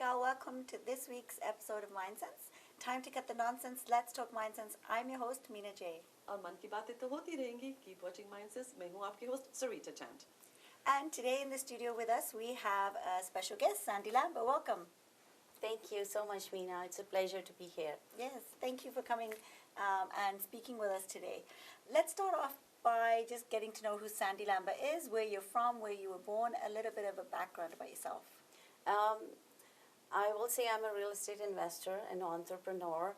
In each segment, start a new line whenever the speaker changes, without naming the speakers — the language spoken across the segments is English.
Multilingual. Welcome to this week's episode of MindSense. Time to cut the nonsense. Let's talk MindSense. I'm your host, Meena J.
और मन की बातें तो होती रहेंगी. Keep watching MindSense. मैं हूँ आपकी host, Sarita Chand.
And today in the studio with us, we have a special guest, Sandy Lambert. Welcome.
Thank you so much, Meena. It's a pleasure to be here.
Yes, thank you for coming and speaking with us today. Let's start off by just getting to know who Sandy Lambert is, where you're from, where you were born, a little bit of a background about yourself.
I will say I'm a real estate investor and entrepreneur.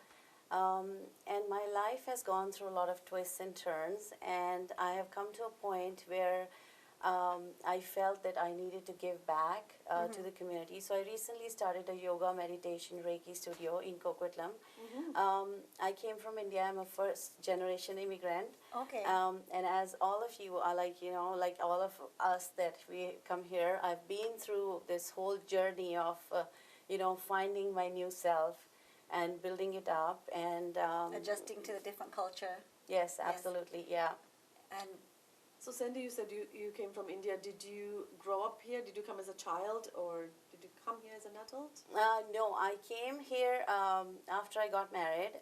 And my life has gone through a lot of twists and turns, and I have come to a point where I felt that I needed to give back to the community. So I recently started a yoga, meditation, Reiki studio in Coquitlam. I came from India. I'm a first-generation immigrant.
Okay.
And as all of you are like all of us that we come here, I've been through this whole journey of, finding my new self and building it up and
Adjusting to the different culture.
Yes, absolutely, yeah.
And
So Sandy, you said you came from India. Did you grow up here? Did you come as a child, or did you come here as an adult?
No, I came here after I got married.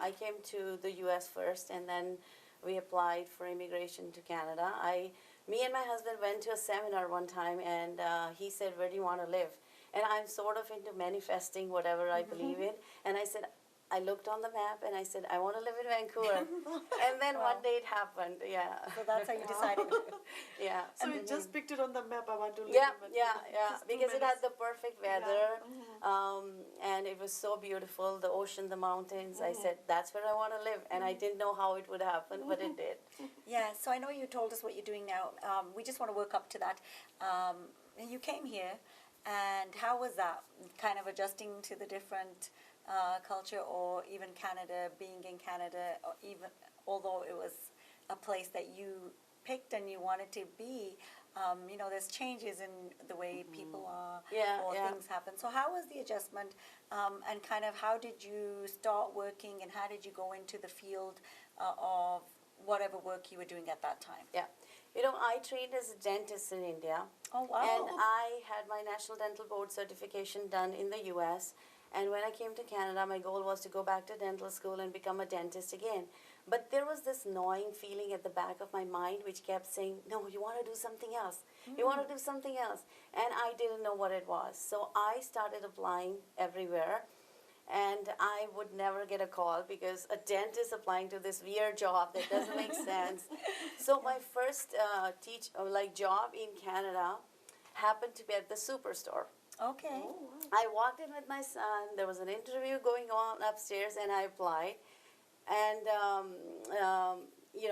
I came to the U.S. first, and then we applied for immigration to Canada. Me and my husband went to a seminar one time, and he said, "Where do you want to live?" And I'm sort of into manifesting whatever I believe in. And I said, I looked on the map and I said, I want to live in Vancouver. And then one day it happened, yeah.
so that's how you decided.
Yeah.
So you just picked it on the map. I want to live
Yeah,
in Vancouver.
yeah.
Just 2
Because it had
minutes.
the perfect weather, and it was so beautiful, the ocean, the mountains. I said, that's where I want to live. And I didn't know how it would happen, but it did.
Yeah, so I know you told us what you're doing now. We just want to work up to that. You came here, and how was that? Kind of adjusting to the different culture, or even Canada, being in Canada, or even although it was a place that you picked and you wanted to be, there's changes in the way people are, or things happen. So how was the adjustment, and kind of how did you start working, and how did you go into the field of whatever work you were doing at that time?
Yeah. I trained as a dentist in India.
Oh, wow.
And I had my National Dental Board certification done in the U.S. And when I came to Canada, my goal was to go back to dental school and become a dentist again. But there was this gnawing feeling at the back of my mind which kept saying, no, you want to do something else. You want to do something else. And I didn't know what it was. So I started applying everywhere. And I would never get a call because a dentist applying to this weird job that doesn't make sense. So my first job in Canada happened to be at the superstore.
Okay.
Oh, wow.
I walked in with my son. There was an interview going on upstairs, and I applied. And,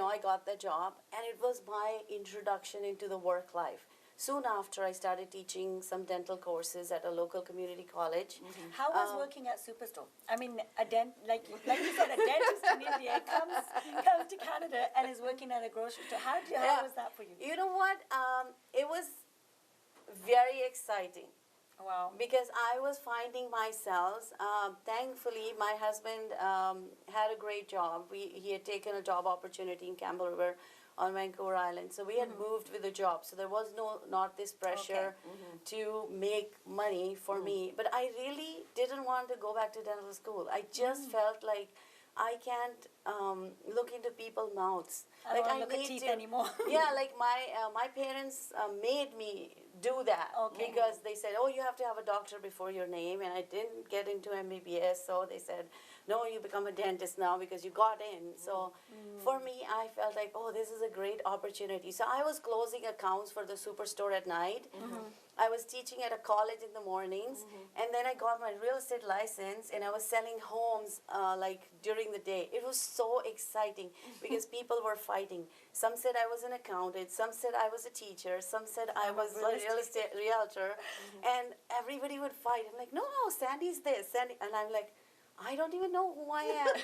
I got the job. And it was my introduction into the work life. Soon after, I started teaching some dental courses at a local community college.
How was working at Superstore? I mean, like you said, a dentist in India comes to Canada and is working at a grocery store. How was that for you?
You know what? It was very exciting.
Wow.
Because I was finding myself. Thankfully, my husband had a great job. He had taken a job opportunity in Campbell River on Vancouver Island. So we had moved with a job. So there was not this pressure to make money for me. But I really didn't want to go back to dental school. I just felt like I can't look into people's mouths.
I don't look at teeth anymore.
Yeah, like my parents made me do that because they said, oh, you have to have a doctor before your name, and I didn't get into MBBS, so they said, no, you become a dentist now because you got in. So for me, I felt like, oh, this is a great opportunity. So I was closing accounts for the superstore at night. I was teaching at a college in the mornings, and then I got my real estate license, and I was selling homes during the day. It was so exciting because people were fighting. Some said I was an accountant, some said I was a teacher, some said I was a real estate realtor, and everybody would fight. I'm like, no, Sandy's this, Sandy, and I'm like, I don't even know who I am.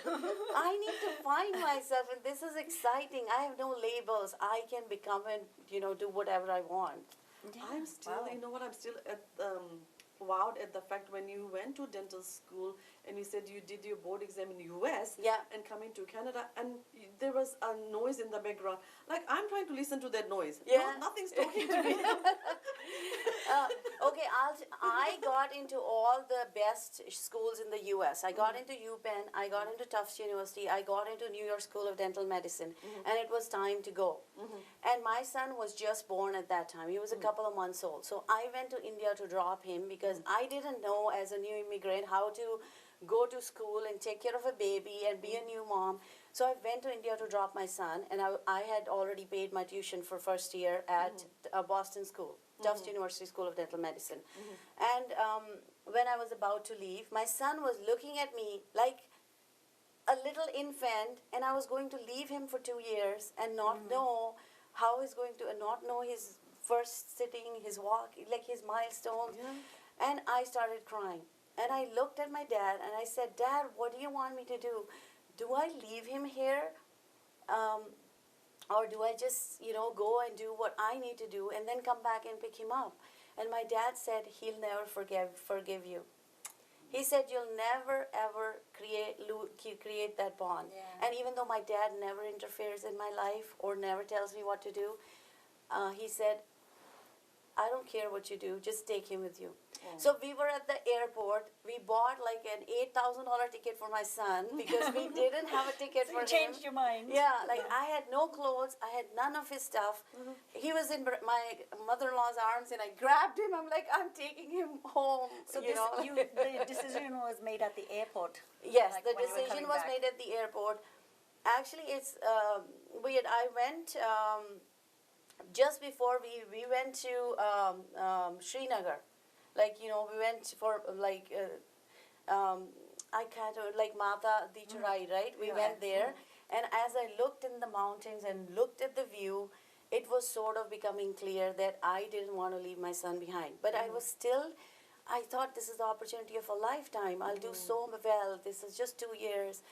I need to find myself, and this is exciting. I have no labels. I can become and do whatever I want.
Yeah.
I'm still,
Wow.
you know what? I'm still at wowed at the fact when you went to dental school and you said you did your board exam in US
Yeah.
and coming to Canada, and there was a noise in the background. Like, I'm trying to listen to that noise.
Yeah.
No, nothing's talking to me.
Okay, I got into all the best schools in the U.S. I got into UPenn, I got into Tufts University, I got into New York School of Dental Medicine, and it was time to go. And my son was just born at that time. He was a couple of months old. So I went to India to drop him because I didn't know as a new immigrant how to go to school and take care of a baby and be a new mom. So I went to India to drop my son, and I had already paid my tuition for first year at a Boston school, Tufts University School of Dental Medicine. And when I was about to leave, my son was looking at me like a little infant, and I was going to leave him for 2 years and not know how he's going to, not know his first sitting, his walk, like his milestones.
Yeah.
And I started crying. And I looked at my dad and I said, Dad, what do you want me to do? Do I leave him here? Or do I just, go and do what I need to do and then come back and pick him up? And my dad said, he'll never forgive you. He said, you'll never, ever create that bond.
Yeah.
And even though my dad never interferes in my life or never tells me what to do, he said, I don't care what you do, just take him with you. So we were at the airport. We bought like an $8,000 ticket for my son because we didn't have a ticket
So
for
you
him.
changed your mind.
Yeah, like I had no clothes. I had none of his stuff. He was in my mother-in-law's arms, and I grabbed him. I'm like, I'm taking him home.
So the decision was made at the airport.
Yes,
like
the
when you were
decision
coming
was
back.
made at the airport. Actually, it's weird. I went just before we went to Srinagar. Like, we went for I can't, like Mata Di Charai, right? We went there. And as I looked in the mountains and looked at the view, it was sort of becoming clear that I didn't want to leave my son behind. But I thought this is the opportunity of a lifetime. I'll do so well. This is just 2 years.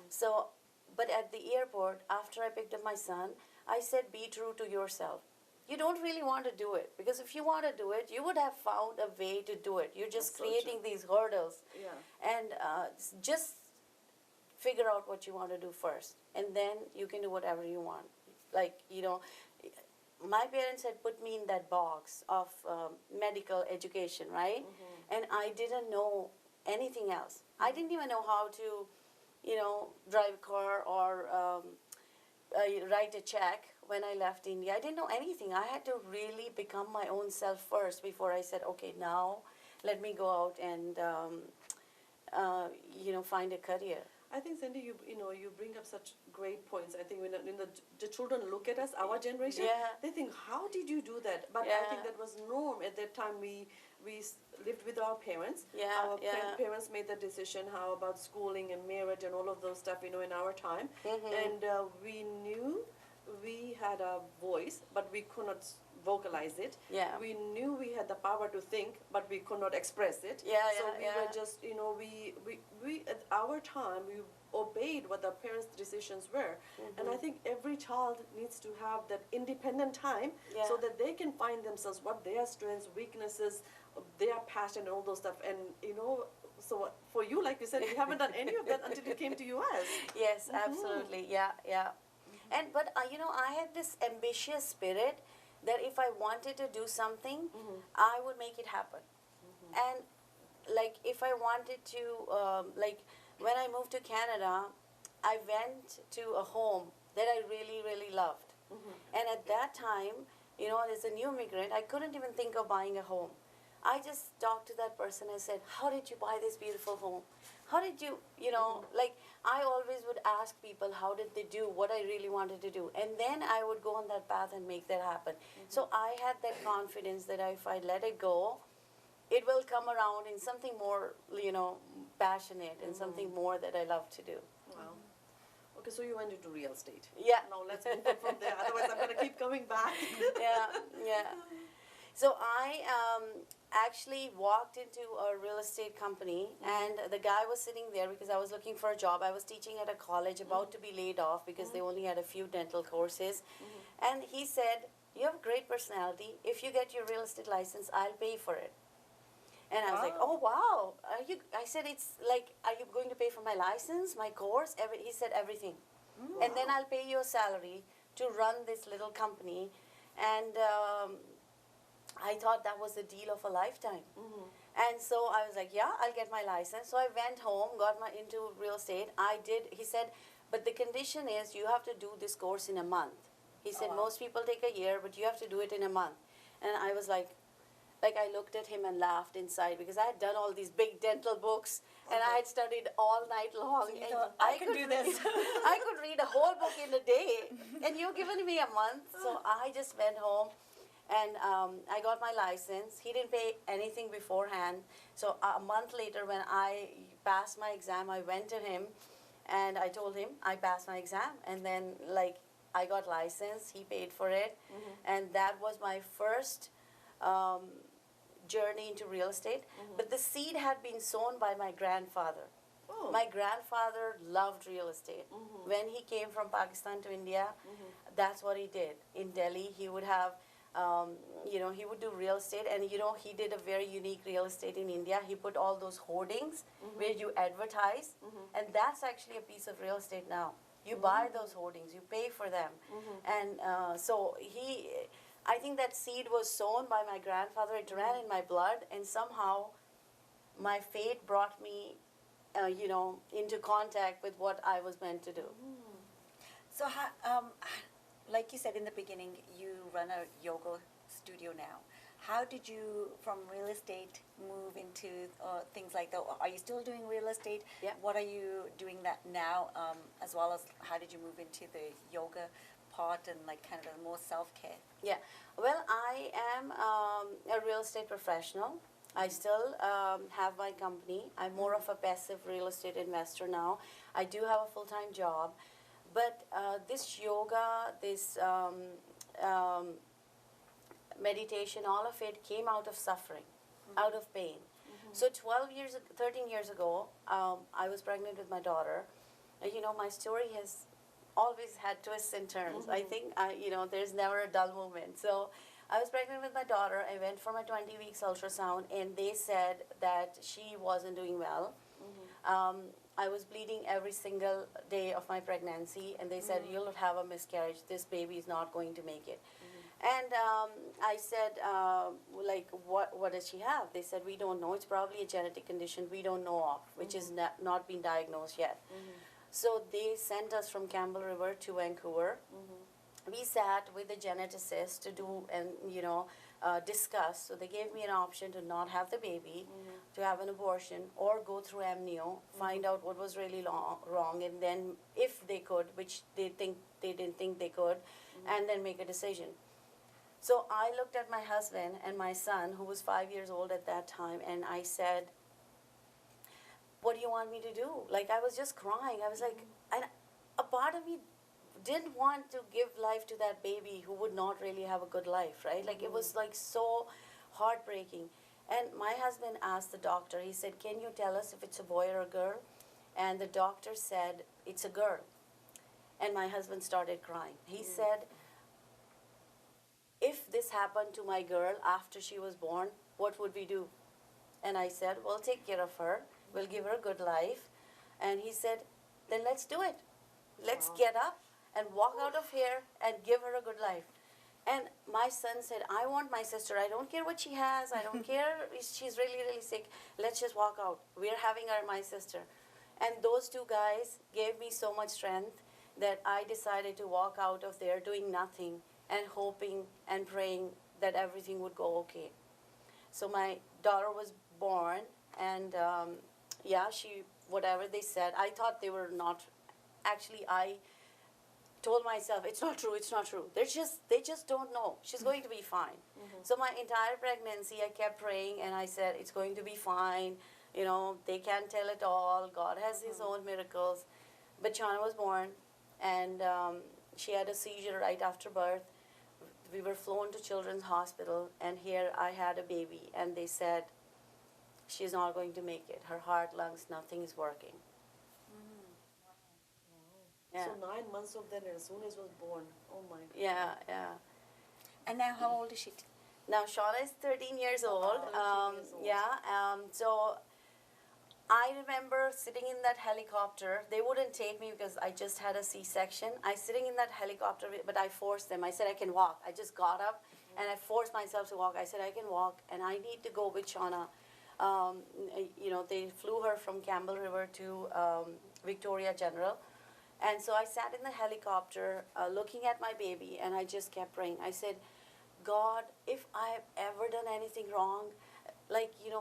So, but at the airport, after I picked up my son, I said, be true to yourself. You don't really want to do it, because if you want to do it, you would have found a way to do it. You're just
That's so
creating
true.
these hurdles.
Yeah.
And just figure out what you want to do first, and then you can do whatever you want. Like, my parents had put me in that box of medical education, right? And I didn't know anything else. I didn't even know how to, drive a car or write a check when I left India. I didn't know anything. I had to really become my own self first before I said, okay, now let me go out and, find a career.
I think, Sandy, you bring up such great points. I think when the children look at us, our generation,
Yeah.
they think, how did you do that? But I
Yeah.
think that was norm. At that time, we lived with our parents.
Yeah,
Our
yeah.
parents made the decision how about schooling and marriage and all of those stuff, in our time. And we knew we had a voice, but we could not vocalize it.
Yeah.
We knew we had the power to think, but we could not express it.
Yeah,
So
yeah,
we
yeah.
were just, we at our time, we obeyed what our parents' decisions were. And I think every child needs to have that independent time so
Yeah.
that they can find themselves, what their strengths, weaknesses, their passion, and all those stuff. And, so for you, like you said, you haven't done any of that until you came to US.
Yes, absolutely. Yeah, yeah. And but I had this ambitious spirit that if I wanted to do something, I would make it happen. And like if I wanted to, like when I moved to Canada, I went to a home that I really, really loved. And at that time, as a new immigrant, I couldn't even think of buying a home. I just talked to that person and said, how did you buy this beautiful home? How did you, like I always would ask people, how did they do what I really wanted to do? And then I would go on that path and make that happen. So I had that confidence that if I let it go, it will come around in something more, passionate and something more that I love to do.
Wow. Okay, so you went into real estate.
Yeah.
Now let's move on from there. Otherwise, I'm going to keep coming back.
Yeah. So I actually walked into a real estate company, and the guy was sitting there because I was looking for a job. I was teaching at a college, about to be laid off because they only had a few dental courses. And he said, you have a great personality. If you get your real estate license, I'll pay for it. And I was like,
Wow.
oh wow, I said, it's like, are you going to pay for my license, my course? He said, everything. And then I'll pay you a salary to run this little company. And I thought that was the deal of a lifetime. And so I was like, yeah, I'll get my license. So I went home, got into real estate. I did. He said, but the condition is you have to do this course in a month. He said,
wow.
most people take a year, but you have to do it in a month. And I was like I looked at him and laughed inside, because I had done all these big dental books and I had studied all night long.
So you
And
thought, I could do this.
I could read a whole book in a day, and you've given me a month. So I just went home, and I got my license. He didn't pay anything beforehand. So a month later, when I passed my exam, I went to him and I told him I passed my exam. And then, like, I got licensed. He paid for it. And that was my first journey into real estate. But the seed had been sown by my grandfather.
Oh.
My grandfather loved real estate. When he came from Pakistan to India, that's what he did. In Delhi, he would have, he would do real estate. And, he did a very unique real estate in India. He put all those hoardings where you advertise. And that's actually a piece of real estate now. You buy those hoardings, you pay for them. And so I think that seed was sown by my grandfather. It ran in my blood. And somehow my fate brought me into contact with what I was meant to do.
So, like you said in the beginning, you run a yoga studio now. How did you, from real estate, move into things like that? Are you still doing real estate?
Yeah.
What are you doing that now, as well as how did you move into the yoga part and like kind of the more self-care?
Yeah. Well, I am a real estate professional. I still have my company. I'm more of a passive real estate investor now. I do have a full-time job. But this yoga, this meditation, all of it came out of suffering, out of pain. So 13 years ago, I was pregnant with my daughter. My story has always had twists and turns. I think, there's never a dull moment. So I was pregnant with my daughter. I went for my 20 weeks ultrasound, and they said that she wasn't doing well. I was bleeding every single day of my pregnancy, and they said, you'll have a miscarriage. This baby is not going to make it. And I said, what does she have? They said, we don't know. It's probably a genetic condition we don't know of, which is not been diagnosed yet. So they sent us from Campbell River to Vancouver. We sat with a geneticist to do and discuss. So they gave me an option to not have the baby, to have an abortion, or go through amnio, find out what was really wrong, and then if they could, which they didn't think they could, and then make a decision. So I looked at my husband and my son, who was 5 years old at that time, and I said, what do you want me to do? Like, I was just crying. I was like, and a part of me didn't want to give life to that baby who would not really have a good life, right? Like, it was like so heartbreaking. And my husband asked the doctor, he said, can you tell us if it's a boy or a girl? And the doctor said, it's a girl. And my husband started crying. He said, if this happened to my girl after she was born, what would we do? And I said, we'll take care of her. We'll give her a good life. And he said, then let's do it. Let's get up and walk out of here and give her a good life. And my son said, I want my sister. I don't care what she has. I don't care if she's really, really sick. Let's just walk out. We're having my sister. And those two guys gave me so much strength that I decided to walk out of there doing nothing and hoping and praying that everything would go okay. So my daughter was born, and she, whatever they said, I thought they were not. Actually, I told myself, it's not true, it's not true. They just don't know. She's going to be fine. So my entire pregnancy, I kept praying, and I said, it's going to be fine. They can't tell it all. God has His own miracles. But Chana was born, and she had a seizure right after birth. We were flown to Children's Hospital, and here I had a baby, and they said, she's not going to make it. Her heart, lungs, nothing is working. Yeah.
So 9 months of that, and as soon as was born, oh my God.
Yeah.
And now how old is she
Now Shauna is 13 years old.
13 years old.
Yeah. So I remember sitting in that helicopter. They wouldn't take me because I just had a C-section. I sitting in that helicopter, but I forced them. I said I can walk. I just got up and I forced myself to walk. I said I can walk, and I need to go with Shauna. They flew her from Campbell River to Victoria General. And so I sat in the helicopter looking at my baby, and I just kept praying. I said, God, if I have ever done anything wrong,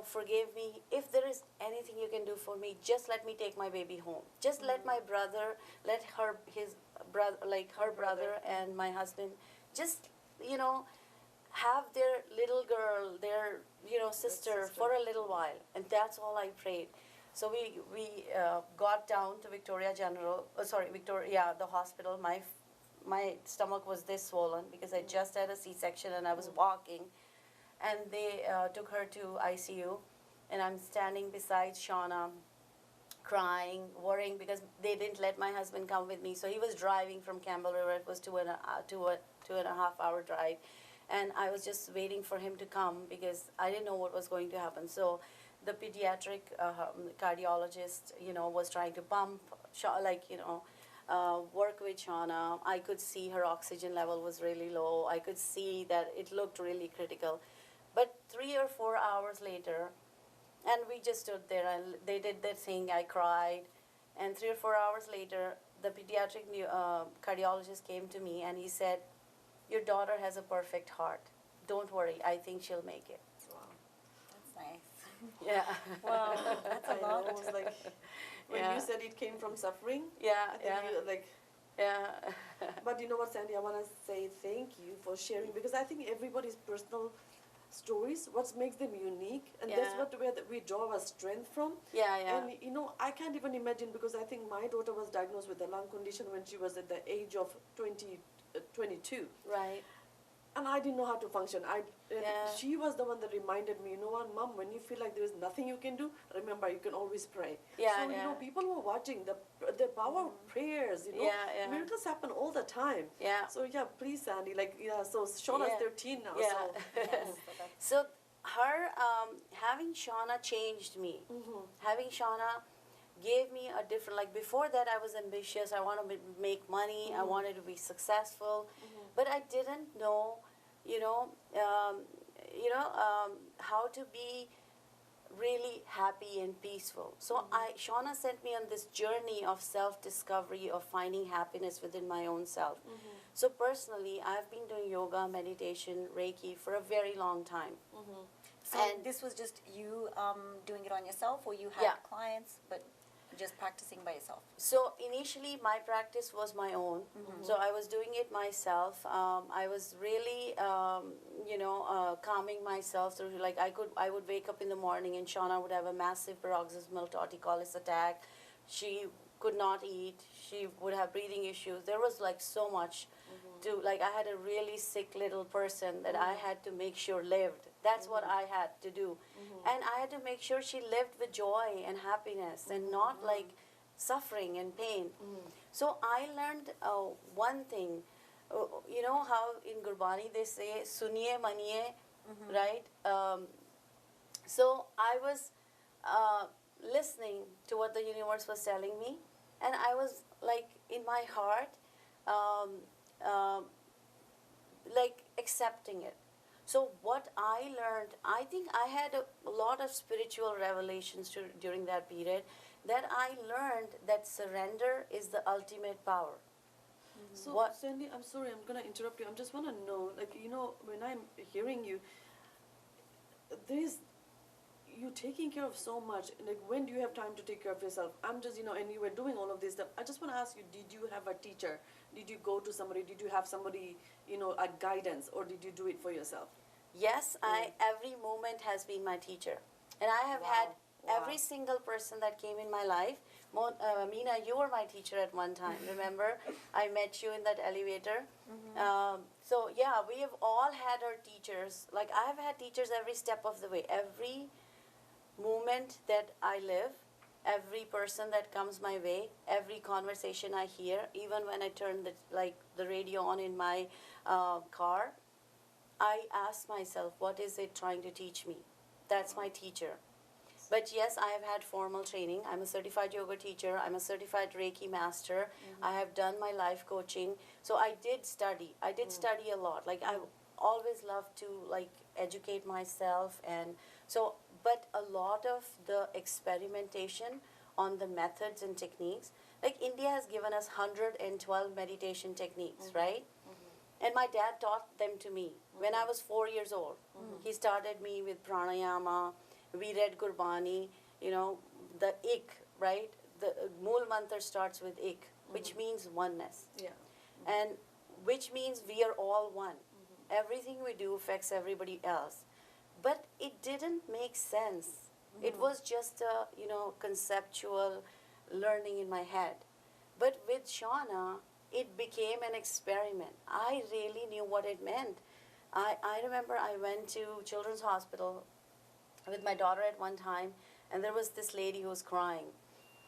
forgive me. If there is anything you can do for me, just let me take my baby home. Just let my brother, her brother and my husband, just, have their little girl, their, sister for a little while. And that's all I prayed. So we got down to Victoria General, the hospital. My stomach was this swollen because I just had a C-section and I was walking. And they took her to ICU, and I'm standing beside Shauna, crying, worrying because they didn't let my husband come with me. So he was driving from Campbell River. It was 2.5 hour drive, and I was just waiting for him to come because I didn't know what was going to happen. So the pediatric cardiologist, was trying to pump, work with Shauna. I could see her oxygen level was really low. I could see that it looked really critical. But 3 or 4 hours later, and we just stood there and they did their thing. I cried. And 3 or 4 hours later, the pediatric cardiologist came to me and he said, your daughter has a perfect heart. Don't worry. I think she'll make it.
Wow. That's nice.
Yeah.
Wow. That's a lot.
I was like, when you said it came from suffering,
Yeah.
I think you, like,
Yeah.
but you know what, Sandy, I want to say thank you for sharing, because I think everybody's personal stories, what makes them unique, and that's where we draw our strength from.
Yeah.
And I can't even imagine, because I think my daughter was diagnosed with a lung condition when she was at the age of 22.
Right.
And I didn't know how to function. She was the one that reminded me, what, Mom, when you feel like there is nothing you can do, remember, you can always pray. People who are watching, the power of prayers, miracles happen all the time.
Yeah.
So, please, Sandy, so Shauna's 13 now.
Yeah.
So,
So her, having Shauna changed me.
Mm-hmm.
Having Shauna gave me a different, before that I was ambitious. I wanted to make money. I wanted to be successful. But I didn't know, how to be really happy and peaceful. So Shauna sent me on this journey of self-discovery, of finding happiness within my own self. So personally, I've been doing yoga, meditation, Reiki for a very long time.
So
And-
this was just you doing it on yourself, or you had clients, but just practicing by yourself?
So initially, my practice was my own. So I was doing it myself. I was really, calming myself through. I would wake up in the morning, and Shauna would have a massive paroxysmal torticollis attack. She could not eat. She would have breathing issues. There was so much to. I had a really sick little person that I had to make sure lived. That's what I had to do. And I had to make sure she lived with joy and happiness and not suffering and pain. So I learned one thing. You know how in Gurbani they say, Suniye maniye, right? So I was listening to what the universe was telling me, and I was in my heart, accepting it. So what I learned, I think I had a lot of spiritual revelations during that period, that I learned that surrender is the ultimate power.
So, Sandy, I'm sorry, I'm going to interrupt you. I just want to know, when I'm hearing you, you taking care of so much. When do you have time to take care of yourself? I'm just, and you were doing all of this stuff. I just want to ask you, did you have a teacher? Did you go to somebody? Did you have somebody, a guidance, or did you do it for yourself?
Yes, every moment has been my teacher. And I have had every single person that came in my life. Meena, you were my teacher at one time, remember? I met you in that elevator. So, we have all had our teachers. I have had teachers every step of the way. Every moment that I live, every person that comes my way, every conversation I hear, even when I turn the radio on in my car, I ask myself, what is it trying to teach me? That's my teacher. But yes, I have had formal training. I'm a certified yoga teacher. I'm a certified Reiki master. I have done my life coaching. So I did study. I did study a lot. Like I always loved to like educate myself, and so but a lot of the experimentation on the methods and techniques, like India has given us 112 meditation techniques, right? And my dad taught them to me when I was 4 years old. He started me with pranayama. We read Gurbani, you know, the ik, right? The Mool Mantra starts with ik, which means oneness.
Yeah.
And which means we are all one. Everything we do affects everybody else. But it didn't make sense. It was just a, you know, conceptual learning in my head. But with Shauna, it became an experiment. I really knew what it meant. I remember I went to Children's Hospital with my daughter at one time, and there was this lady who was crying.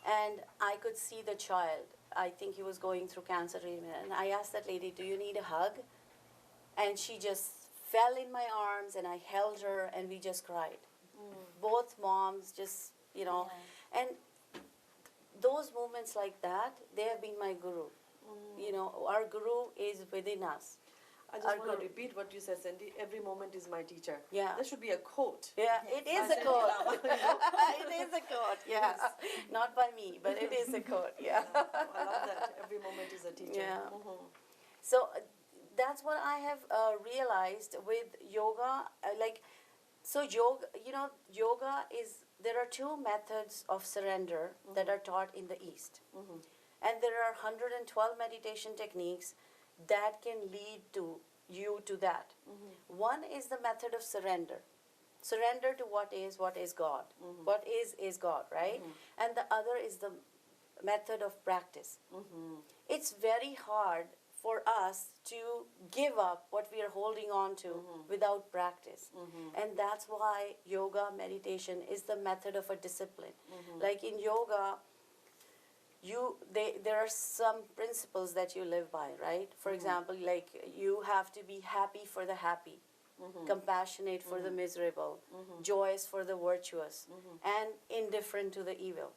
And I could see the child. I think he was going through cancer treatment. And I asked that lady, do you need a hug? And she just fell in my arms, and I held her, and we just cried. Both moms just, you know.
Yeah.
And those moments like that, they have been my guru. You know, our guru is within us.
I just want to repeat what you said, Sandy. Every moment is my teacher.
Yeah.
That should be a quote.
Yeah, it is a quote. It is a quote, yeah.
Yes.
Not by me, but it is a quote, yeah.
I love that. Every moment is a teacher.
Yeah. So that's what I have realized with yoga. So yoga, you know, yoga is, there are two methods of surrender that are taught in the East. And there are 112 meditation techniques that can lead to you to that. One is the method of surrender. Surrender to what is God. What is God, right? And the other is the method of practice. It's very hard for us to give up what we are holding on to without practice. And that's why yoga meditation is the method of a discipline. Like in yoga, there are some principles that you live by, right? For example, like you have to be happy for the happy, compassionate for the miserable, joyous for the virtuous, and indifferent to the evil.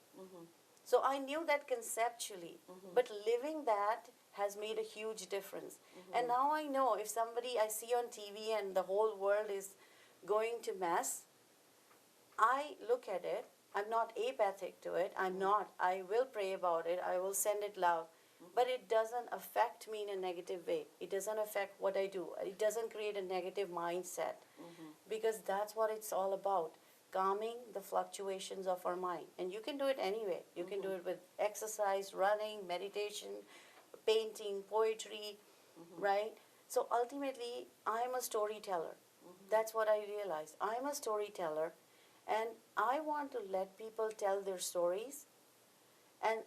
So I knew that conceptually, but living that has made a huge difference. And now I know if somebody I see on TV and the whole world is going to mess, I look at it. I'm not apathic to it. I'm not. I will pray about it. I will send it love. But it doesn't affect me in a negative way. It doesn't affect what I do. It doesn't create a negative mindset. Because that's what it's all about. Calming the fluctuations of our mind. And you can do it anyway. You can do it with exercise, running, meditation, painting, poetry, right? So ultimately, I'm a storyteller. That's what I realized. I'm a storyteller. And I want to let people tell their stories and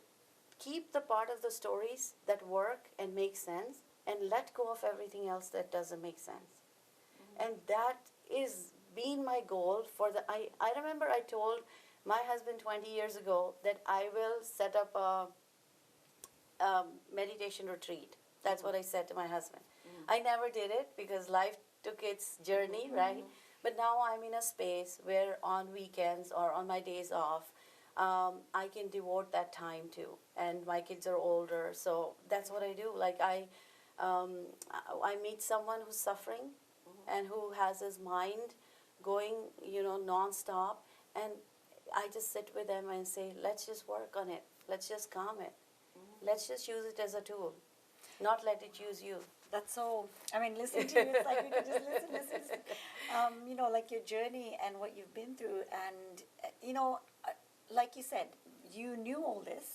keep the part of the stories that work and make sense and let go of everything else that doesn't make sense. And that is been my goal for the, I remember I told my husband 20 years ago that I will set up a meditation retreat. That's what I said to my husband. I never did it because life took its journey, right? But now I'm in a space where on weekends or on my days off, I can devote that time to. And my kids are older, so that's what I do. Like I meet someone who's suffering and who has his mind going, you know, nonstop. And I just sit with them and say, let's just work on it. Let's just calm it. Let's just use it as a tool, not let it use you.
That's so, I mean, listen to you, it's like we could just listen. You know, like your journey and what you've been through. And, you know, like you said, you knew all this.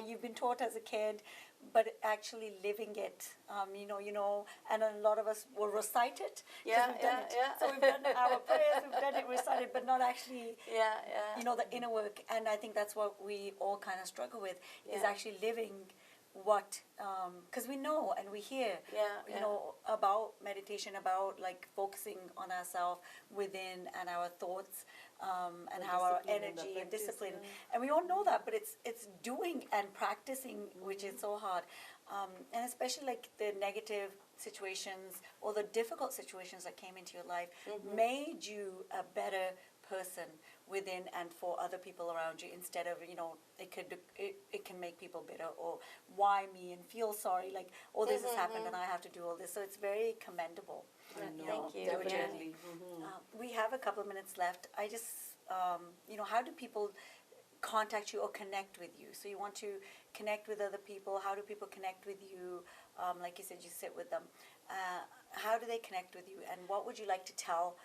You've been taught as a kid, but actually living it, you know, and a lot of us will recite it. We've done it. So we've done our prayers, we've done it, recited, but not actually, you know, the inner work. And I think that's what we all kind of struggle with, is actually living what, because we know and we hear, you know, about meditation, about like focusing on ourselves within and our thoughts, and how our energy and discipline, and we all know that, but it's doing and practicing which is so hard, and especially like the negative situations or the difficult situations that came into your life made you a better person within and for other people around you, instead of, you know, it can make people bitter, or why me, and feel sorry, like, oh, this has happened and I have to do all this. So it's very commendable.
Thank you.
Definitely.
We have a couple of minutes left. I just, you know, how do people contact you or connect with you? So you want to connect with other people. How do people connect with you? Like you said, you sit with them. How do they connect with you? And what would you like to tell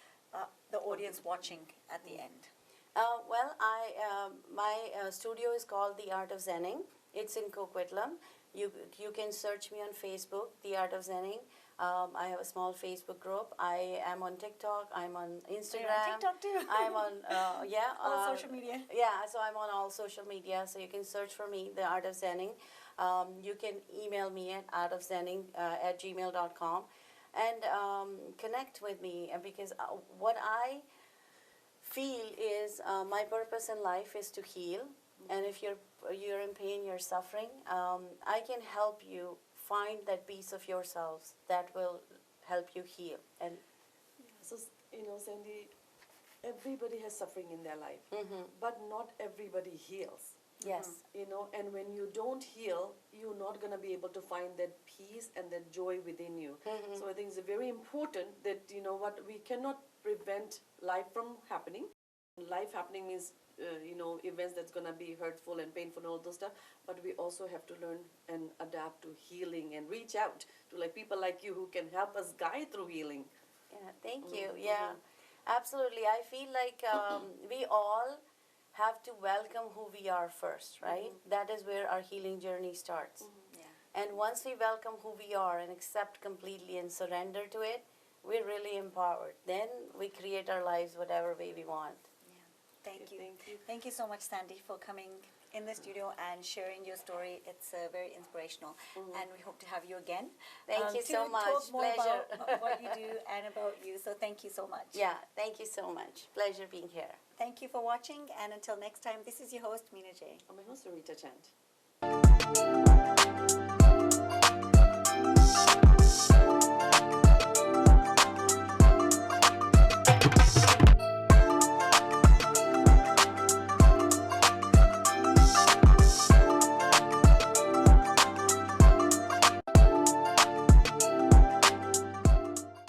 the audience watching at the end?
Well, my studio is called The Art of Zenning. It's in Coquitlam. You can search me on Facebook, The Art of Zenning. I have a small Facebook group. I am on TikTok. I'm on Instagram.
You're on TikTok too.
I'm on
all social media.
Yeah, so I'm on all social media. So you can search for me, The Art of Zenning. You can email me at artofzenning@gmail.com and connect with me, because what I feel is my purpose in life is to heal. And if you're in pain, you're suffering, I can help you find that piece of yourselves that will help you heal. And
so, you know, Sandy, everybody has suffering in their life, but not everybody heals.
Yes.
You know, and when you don't heal, you're not going to be able to find that peace and that joy within you. So I think it's very important that, you know what, we cannot prevent life from happening. Life happening means, you know, events that's going to be hurtful and painful and all those stuff, but we also have to learn and adapt to healing and reach out to like people like you who can help us guide through healing.
Yeah, thank you. Yeah, absolutely. I feel like we all have to welcome who we are first, right? That is where our healing journey starts. And once we welcome who we are and accept completely and surrender to it, we're really empowered. Then we create our lives whatever way we want.
Thank you. Thank you so much, Sandy, for coming in the studio and sharing your story. It's very inspirational, and we hope to have you again.
Thank you so much.
Talk more
Pleasure.
about what you do and about you. So thank you so much.
Yeah, thank you so much. Pleasure being here.
Thank you for watching, and until next time, this is your host, Meena J.
I'm my host, Rita Chand.